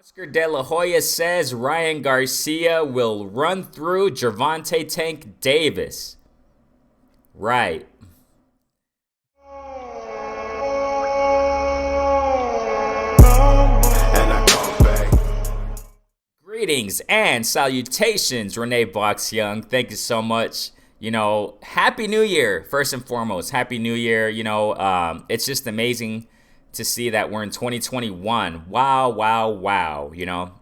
Oscar De La Hoya says Ryan Garcia will run through Gervonta Tank Davis. Right. Greetings and salutations, Renee Box Young. Thank you so much. Happy New Year, first and foremost. Happy New Year. It's just amazing to see that we're in 2021. Wow, wow, wow.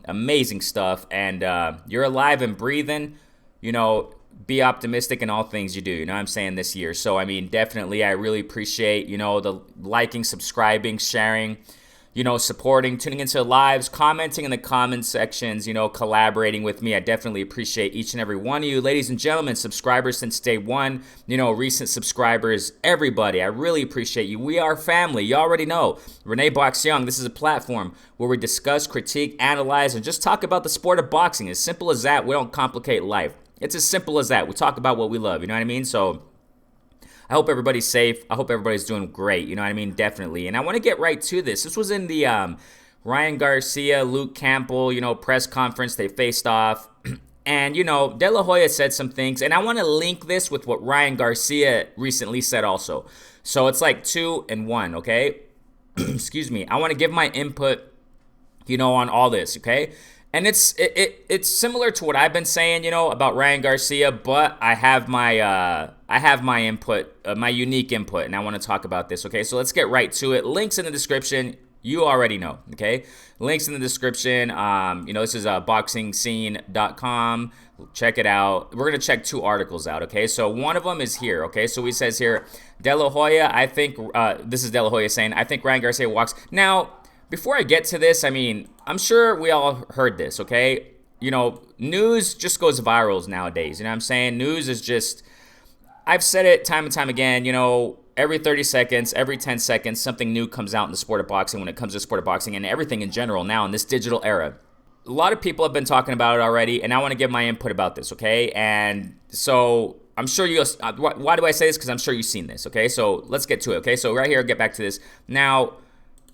Amazing stuff. And you're alive and breathing. Be optimistic in all things you do. You know what I'm saying, this year. So, definitely, I really appreciate, the liking, subscribing, sharing, supporting, tuning into lives, commenting in the comment sections, collaborating with me. I definitely appreciate each and every one of you. Ladies and gentlemen, subscribers since day one, recent subscribers, everybody, I really appreciate you. We are family. You already know. Renee Box Young, this is a platform where we discuss, critique, analyze, and just talk about the sport of boxing. As simple as that. We don't complicate life. It's as simple as that. We talk about what we love. You know what I mean? So I hope everybody's safe. I hope everybody's doing great. You know what I mean? Definitely. And I want to get right to this. This was in the Ryan Garcia, Luke Campbell, press conference. They faced off. And, De La Hoya said some things. And I want to link this with what Ryan Garcia recently said also. So it's like 2 and 1, okay? Excuse me. I want to give my input, on all this, okay? And it's similar to what I've been saying, about Ryan Garcia, but I have my input, my unique input, and I want to talk about this, okay? So let's get right to it. Links in the description. You already know, okay? Links in the description. This is boxingscene.com. Check it out. We're going to check 2 articles out, okay? So one of them is here, okay? So he says here, De La Hoya, this is De La Hoya saying, I think Ryan Garcia walks. Now, before I get to this, I'm sure we all heard this, okay? News just goes viral nowadays. You know what I'm saying? News is just, I've said it time and time again, every 30 seconds, every 10 seconds, something new comes out in the sport of boxing when it comes to the sport of boxing and everything in general now in this digital era. A lot of people have been talking about it already, and I want to give my input about this, okay? And so I'm sure why do I say this? Because I'm sure you've seen this, okay? So let's get to it, okay? So right here, get back to this. Now,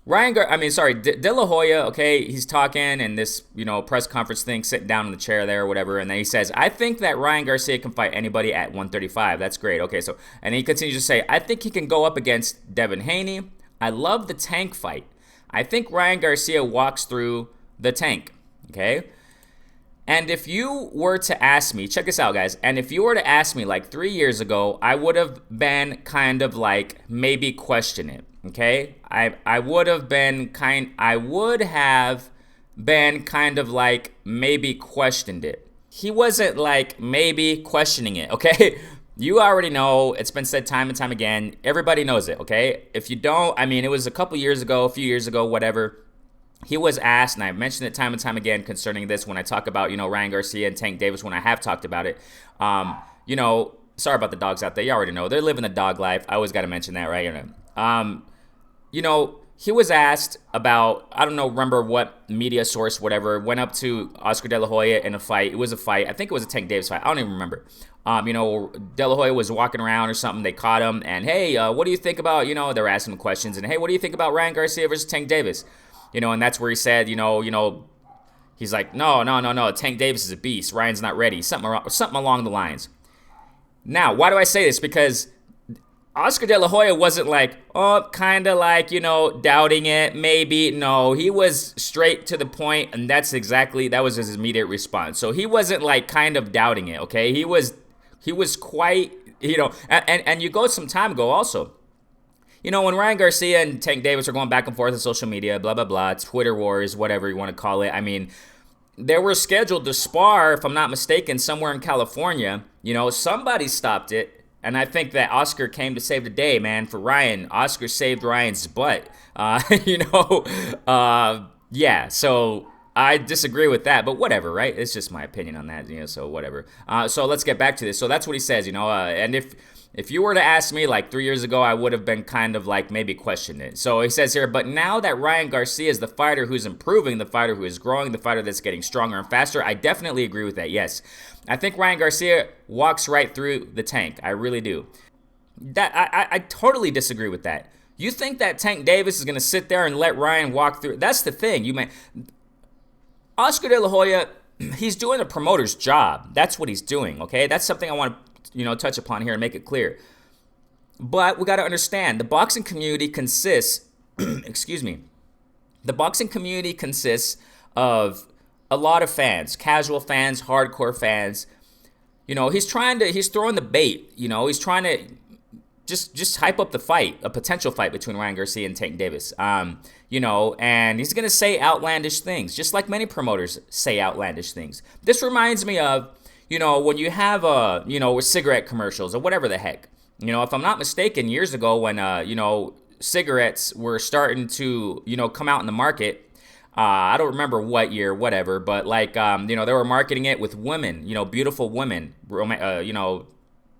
De La Hoya, okay, he's talking in this, press conference thing, sitting down in the chair there or whatever, and then he says, I think that Ryan Garcia can fight anybody at 135. That's great. Okay, so, and he continues to say, I think he can go up against Devin Haney. I love the Tank fight. I think Ryan Garcia walks through the Tank, okay? And if you were to ask me, check this out, guys, and if you were to ask me like 3 years ago, I would have been kind of like maybe question it. Okay, I would have been kind of like maybe questioned it. He wasn't like maybe questioning it, okay? You already know, it's been said time and time again. Everybody knows it, okay? If you don't, it was a few years ago, whatever. He was asked, and I mentioned it time and time again concerning this when I talk about, Ryan Garcia and Tank Davis when I have talked about it. Sorry about the dogs out there. You already know. They're living the dog life. I always got to mention that, right? He was asked about, I don't know, remember what media source, whatever, went up to Oscar De La Hoya in a fight. It was a fight. I think it was a Tank Davis fight. I don't even remember. De La Hoya was walking around or something. They caught him. And, hey, what do you think about, they were asking him questions. And, hey, what do you think about Ryan Garcia versus Tank Davis? And that's where he said, he's like, no. Tank Davis is a beast. Ryan's not ready. Something along the lines. Now, why do I say this? Because Oscar De La Hoya wasn't like, kind of like, doubting it, maybe. No, he was straight to the point, and that was his immediate response. So he wasn't like kind of doubting it, okay? He was quite, and you go some time ago also. When Ryan Garcia and Tank Davis are going back and forth on social media, blah, blah, blah, Twitter wars, whatever you want to call it. They were scheduled to spar, if I'm not mistaken, somewhere in California. Somebody stopped it. And I think that Oscar came to save the day, man, for Ryan. Oscar saved Ryan's butt. Yeah, so I disagree with that, but whatever, right? It's just my opinion on that, so whatever. So let's get back to this. So that's what he says, and if you were to ask me like 3 years ago, I would have been kind of like maybe questioned it. So he says here, but now that Ryan Garcia is the fighter who's improving, the fighter who is growing, the fighter that's getting stronger and faster, I definitely agree with that, yes. I think Ryan Garcia walks right through the Tank. I really do. I totally disagree with that. You think that Tank Davis is going to sit there and let Ryan walk through? That's the thing. Oscar De La Hoya, he's doing a promoter's job. That's what he's doing, okay? That's something I want to, touch upon here and make it clear. But we got to understand, the boxing community consists, excuse me, the boxing community consists of a lot of fans, casual fans, hardcore fans. He's throwing the bait. He's trying to just hype up the fight, a potential fight between Ryan Garcia and Tank Davis. And he's going to say outlandish things, just like many promoters say outlandish things. This reminds me of, when you have, with cigarette commercials or whatever the heck. If I'm not mistaken, years ago when, cigarettes were starting to, come out in the market. I don't remember what year, whatever, but they were marketing it with women, beautiful women,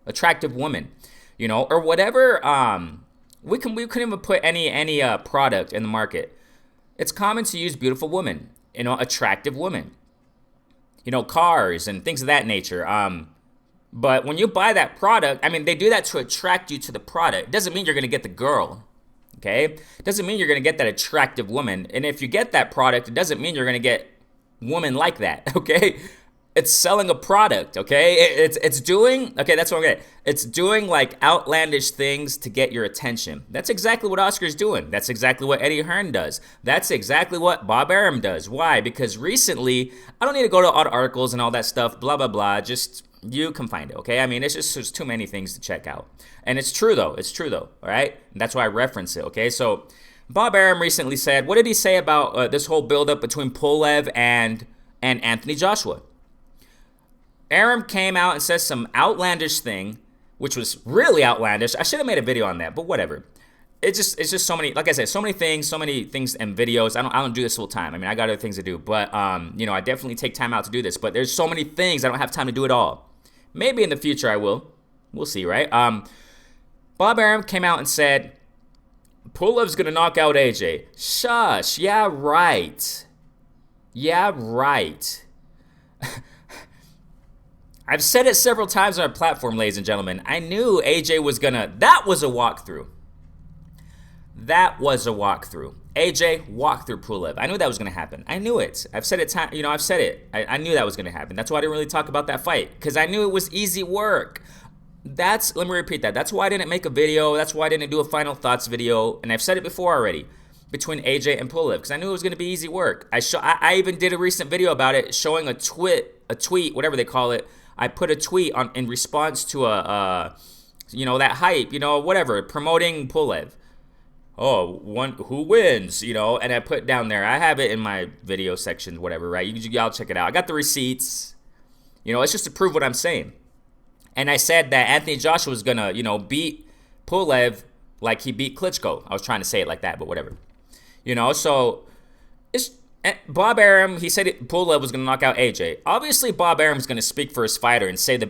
attractive women, or whatever. We couldn't even put any product in the market. It's common to use beautiful women, attractive women, cars and things of that nature. But when you buy that product, they do that to attract you to the product. It doesn't mean you're going to get the girl. Okay? It doesn't mean you're going to get that attractive woman. And if you get that product, it doesn't mean you're going to get women like that. Okay? It's selling a product. Okay? It's doing, okay, that's what I'm getting. It's doing outlandish things to get your attention. That's exactly what Oscar's doing. That's exactly what Eddie Hearn does. That's exactly what Bob Arum does. Why? Because recently, I don't need to go to all the articles and all that stuff, blah, blah, blah. Just, you can find it, okay? It's just, there's too many things to check out. And it's true, though. All right? And that's why I reference it, okay? So, Bob Arum recently said, what did he say about this whole buildup between Pulev and Anthony Joshua? Arum came out and said some outlandish thing, which was really outlandish. I should have made a video on that, but whatever. It's just so many, like I said, so many things and videos. I don't do this full time. I got other things to do, but I definitely take time out to do this. But there's so many things I don't have time to do it all. Maybe in the future I will. We'll see, right? Bob Arum came out and said, Pulev's gonna knock out AJ. Shush. Yeah, right. I've said it several times on our platform, ladies and gentlemen. I knew AJ was gonna. That was a walkthrough. AJ walked through Pulev. I knew that was gonna happen. I knew it. I've said it. I've said it. I knew that was gonna happen. That's why I didn't really talk about that fight, because I knew it was easy work. Let me repeat that. That's why I didn't make a video. That's why I didn't do a final thoughts video. And I've said it before already, between AJ and Pulev, because I knew it was gonna be easy work. I even did a recent video about it, showing a tweet, whatever they call it. I put a tweet in response to that hype, whatever, promoting Pulev. Who wins, and I put down there, I have it in my video section, whatever, right? Y'all check it out. I got the receipts. It's just to prove what I'm saying. And I said that Anthony Joshua was gonna, beat Pulev like he beat Klitschko. I was trying to say it like that, but whatever. So it's Bob Arum, he said Pulev was going to knock out AJ. Obviously, Bob Arum's going to speak for his fighter and say that.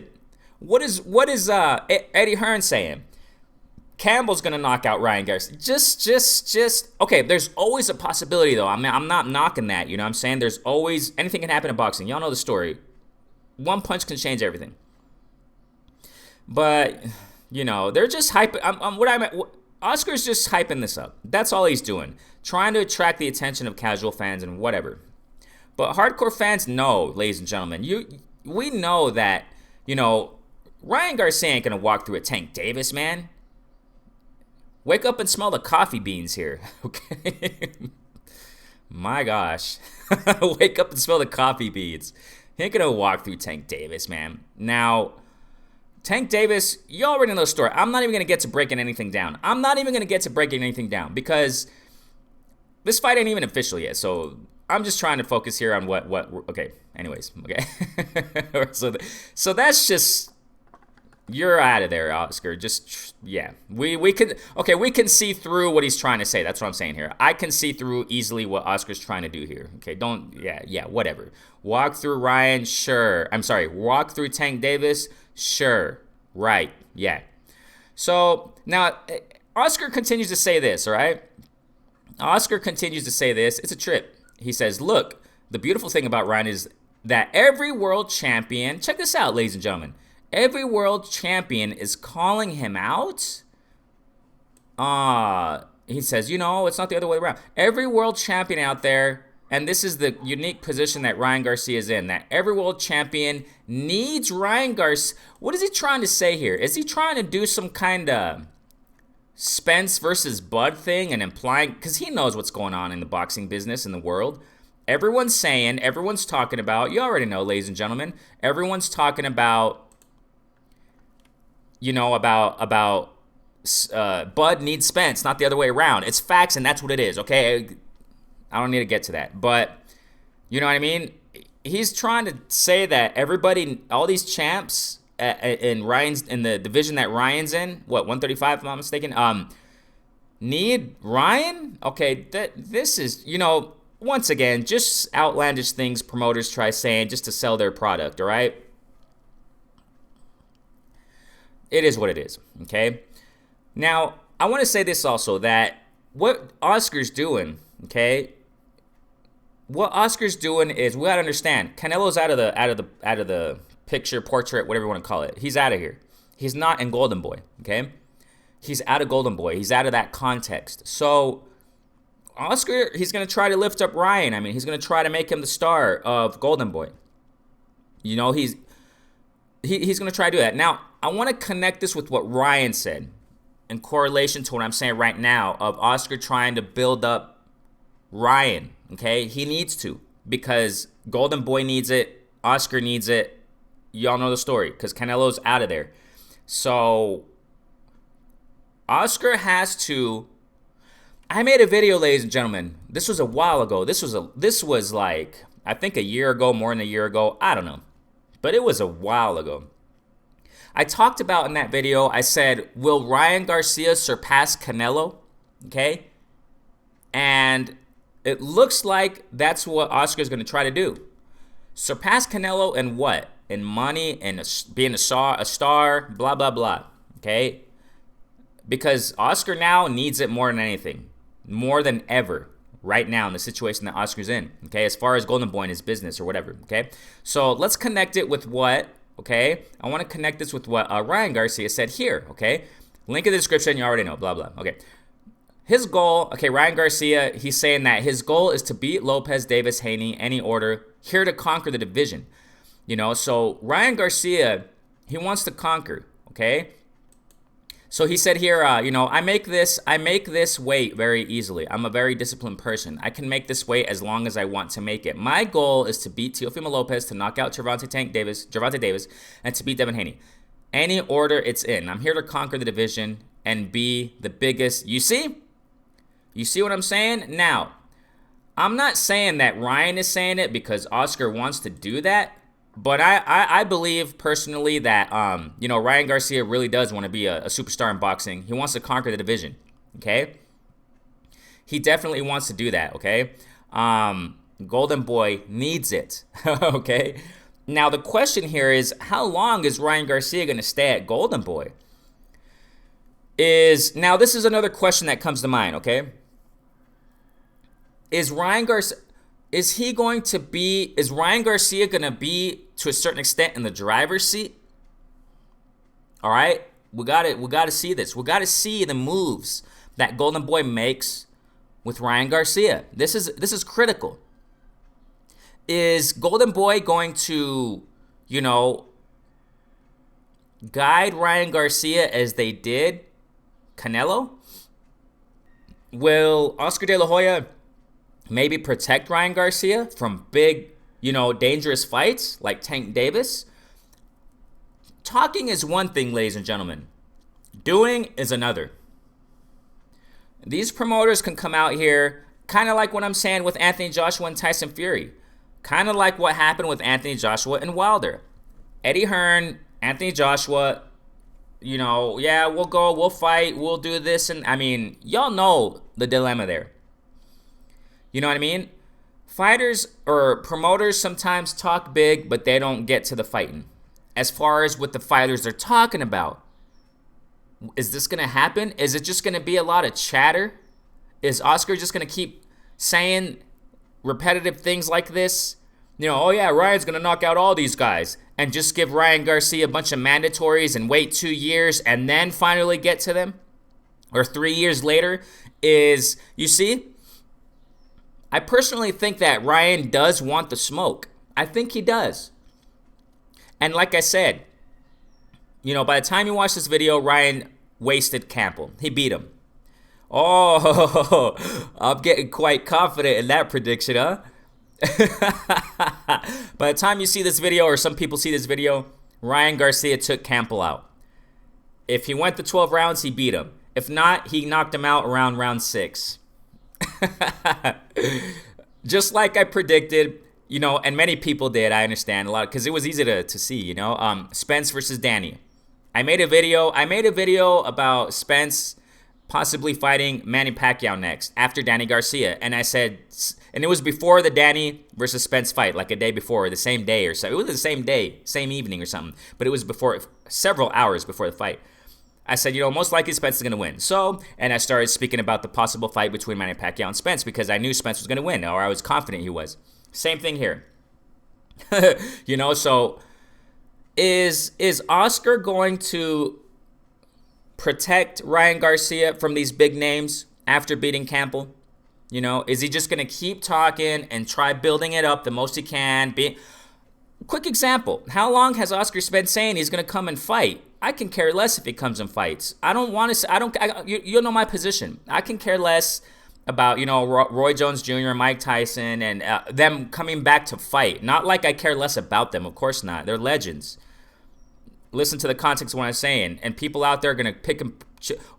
What is Eddie Hearn saying? Campbell's going to knock out Ryan Garcia. Just okay. There's always a possibility, though. I'm not knocking that. You know what I'm saying? There's always, anything can happen in boxing. Y'all know the story. One punch can change everything. But they're just hyping. Oscar's just hyping this up. That's all he's doing. Trying to attract the attention of casual fans and whatever. But hardcore fans know, ladies and gentlemen, we know that, Ryan Garcia ain't going to walk through a Tank Davis, man. Wake up and smell the coffee beans here, okay? My gosh. Wake up and smell the coffee beans. He ain't going to walk through Tank Davis, man. Now, Tank Davis, you already know the story. I'm not even going to get to breaking anything down. Because this fight ain't even official yet. So I'm just trying to focus here on what okay, anyways, okay. So that's just, you're out of there, Oscar. Just, yeah. We can see through what he's trying to say. That's what I'm saying here. I can see through easily what Oscar's trying to do here. Okay, whatever. Walk through Ryan, sure. Walk through Tank Davis, sure. Right, yeah. So, now, Oscar continues to say this, all right? It's a trip. He says, look, the beautiful thing about Ryan is that every world champion, check this out, ladies and gentlemen, every world champion is calling him out. He says, it's not the other way around. Every world champion out there, And this is the unique position that Ryan Garcia is in, that every world champion needs Ryan Garcia. What is he trying to say here? Is he trying to do some kind of Spence versus Bud thing and implying, because he knows what's going on in the boxing business in the world. Everyone's saying, everyone's talking about, you already know, ladies and gentlemen, everyone's talking about, Bud needs Spence, not the other way around. It's facts, and that's what it is, okay? I don't need to get to that. But, you know what I mean? He's trying to say that everybody, all these champs in the division that Ryan's in, 135 if I'm not mistaken, need Ryan? Okay, this is, once again, just outlandish things promoters try saying just to sell their product, all right? It is what it is, okay? Now, I want to say this also, that what Oscar's doing, okay? What Oscar's doing is, we got to understand, Canelo's out of the picture, portrait, whatever you want to call it. He's out of here. He's not in Golden Boy, okay? He's out of Golden Boy. He's out of that context. So Oscar, he's going to try to lift up Ryan. I mean, he's going to try to make him the star of Golden Boy. He's going to try to do that. Now, I want to connect this with what Ryan said in correlation to what I'm saying right now of Oscar trying to build up Ryan, okay? He needs to, because Golden Boy needs it. Oscar needs it. Y'all know the story, because Canelo's out of there. So Oscar has to. I made a video, ladies and gentlemen. This was a while ago. This was like, I think a year ago, more than a year ago. I don't know. But it was a while ago. I talked about in that video, I said, will Ryan Garcia surpass Canelo? Okay? And it looks like that's what Oscar's going to try to do. Surpass Canelo in what? In money, and being a star, blah, blah, blah. Okay? Because Oscar now needs it more than anything. More than ever. Right now in the situation that Oscar's in. Okay? As far as Golden Boy and his business or whatever. Okay? So let's connect it with what? Okay? I want to connect this with what Ryan Garcia said here. Okay? Link in the description. You already know. Blah, blah. Okay. His goal, okay, Ryan Garcia, he's saying that his goal is to beat Lopez, Davis, Haney, any order, here to conquer the division. So Ryan Garcia, he wants to conquer, okay? So he said here, I make this weight very easily. I'm a very disciplined person. I can make this weight as long as I want to make it. My goal is to beat Teofimo Lopez, to knock out Gervonta Davis, and to beat Devin Haney. Any order it's in. I'm here to conquer the division and be the biggest. You see? You see what I'm saying? Now, I'm not saying that Ryan is saying it because Oscar wants to do that, but I believe personally that, Ryan Garcia really does want to be a superstar in boxing. He wants to conquer the division, okay? He definitely wants to do that, okay? Golden Boy needs it, okay? Now, the question here is, how long is Ryan Garcia going to stay at Golden Boy? Now, this is another question that comes to mind, okay? Is Ryan Garcia going to be to a certain extent in the driver's seat? All right, we got to see this. We got to see the moves that Golden Boy makes with Ryan Garcia. This is critical. Is Golden Boy going to, guide Ryan Garcia as they did Canelo? Will Oscar De La Hoya maybe protect Ryan Garcia from big, dangerous fights like Tank Davis? Talking is one thing, ladies and gentlemen. Doing is another. These promoters can come out here, kind of like what I'm saying with Anthony Joshua and Tyson Fury. Kind of like what happened with Anthony Joshua and Wilder. Eddie Hearn, Anthony Joshua, we'll go, we'll fight, we'll do this. And I mean, y'all know the dilemma there. You know what I mean? Fighters or promoters sometimes talk big, but they don't get to the fighting. As far as what the fighters are talking about. Is this going to happen? Is it just going to be a lot of chatter? Is Oscar just going to keep saying repetitive things like this? Ryan's going to knock out all these guys. And just give Ryan Garcia a bunch of mandatories and wait 2 years and then finally get to them? Or 3 years later? You see? I personally think that Ryan does want the smoke. I think he does. And like I said, by the time you watch this video, Ryan wasted Campbell. He beat him. Oh, I'm getting quite confident in that prediction, huh? By the time you see this video, or some people see this video, Ryan Garcia took Campbell out. If he went to 12 rounds, he beat him. If not, he knocked him out around round 6. Just like I predicted, and many people did, I understand a lot, because it was easy to see, Spence versus Danny. I made a video about Spence possibly fighting Manny Pacquiao next, after Danny Garcia. And I said, and it was before the Danny versus Spence fight, like a day before, the same day or so. It was the same day, same evening or something, but it was before, several hours before the fight. I said, most likely Spence is going to win. So, and I started speaking about the possible fight between Manny Pacquiao and Spence, because I knew Spence was going to win, or I was confident he was. Same thing here. So is Oscar going to protect Ryan Garcia from these big names after beating Campbell? Is he just going to keep talking and try building it up the most he can? Quick example. How long has Oscar spent saying he's going to come and fight? I can care less if he comes and fights. I don't want to. You know my position. I can care less about Roy Jones Jr., Mike Tyson, and them coming back to fight. Not like I care less about them. Of course not. They're legends. Listen to the context of what I'm saying. And people out there are going to pick him.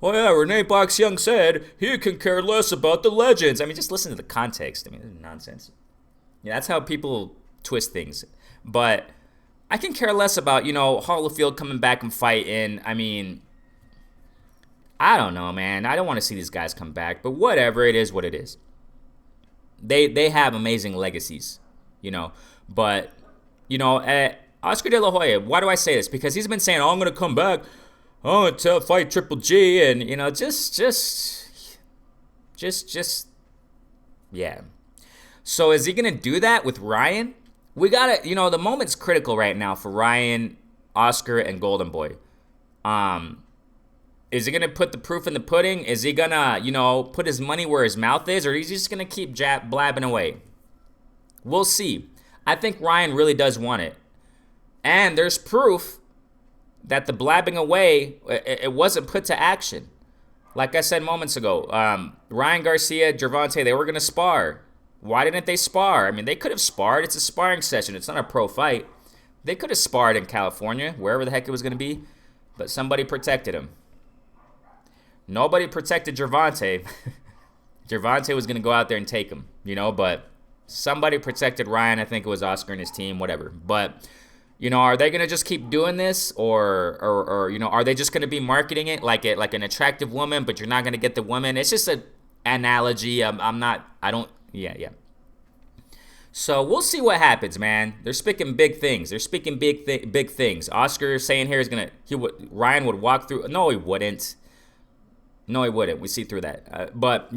Oh yeah, Renee Box-Young said he can care less about the legends. I mean, just listen to the context. I mean, this is nonsense. Yeah, that's how people twist things. But I can care less about, Holyfield coming back and fighting. I mean, I don't know, man. I don't want to see these guys come back. But whatever, it is what it is. They have amazing legacies, But, Oscar De La Hoya, why do I say this? Because he's been saying, I'm going to come back. I'm going to fight Triple G. And, yeah. So is he going to do that with Ryan? We got to, the moment's critical right now for Ryan, Oscar, and Golden Boy. Is he going to put the proof in the pudding? Is he going to, put his money where his mouth is? Or is he just going to keep blabbing away? We'll see. I think Ryan really does want it. And there's proof that the blabbing away, it wasn't put to action. Like I said moments ago, Ryan Garcia, Gervonta, they were going to spar. Why didn't they spar? I mean, they could have sparred. It's a sparring session. It's not a pro fight. They could have sparred in California, wherever the heck it was going to be. But somebody protected him. Nobody protected Gervonta. Gervonta was going to go out there and take him, but somebody protected Ryan. I think it was Oscar and his team, whatever. But, are they going to just keep doing this? Or are they just going to be marketing it like an attractive woman, but you're not going to get the woman? It's just an analogy. Yeah. So we'll see what happens, man. They're speaking big things. Big things. Oscar saying here Ryan would walk through. No, he wouldn't. We see through that. But,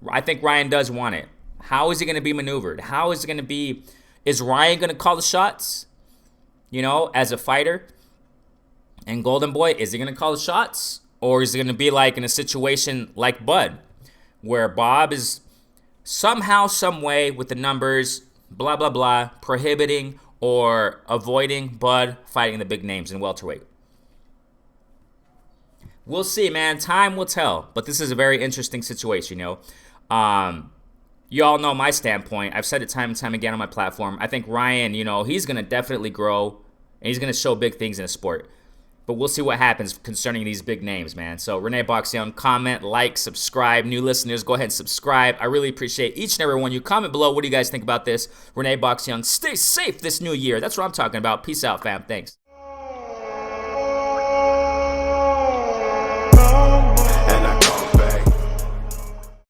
I think Ryan does want it. How is he going to be maneuvered? How is it going to be? Is Ryan going to call the shots? As a fighter? And Golden Boy, is he going to call the shots? Or is it going to be like in a situation like Bud, where Bob is somehow, some way with the numbers, blah, blah, blah, prohibiting or avoiding Bud fighting the big names in welterweight? We'll see, man. Time will tell. But this is a very interesting situation, You all know my standpoint. I've said it time and time again on my platform. I think Ryan, he's going to definitely grow, and he's going to show big things in the sport. But we'll see what happens concerning these big names, man. So Renee Box-Young, comment, like, subscribe. New listeners, go ahead and subscribe. I really appreciate each and every one. You comment below. What do you guys think about this? Renee Box-Young, stay safe this new year. That's what I'm talking about. Peace out, fam. Thanks.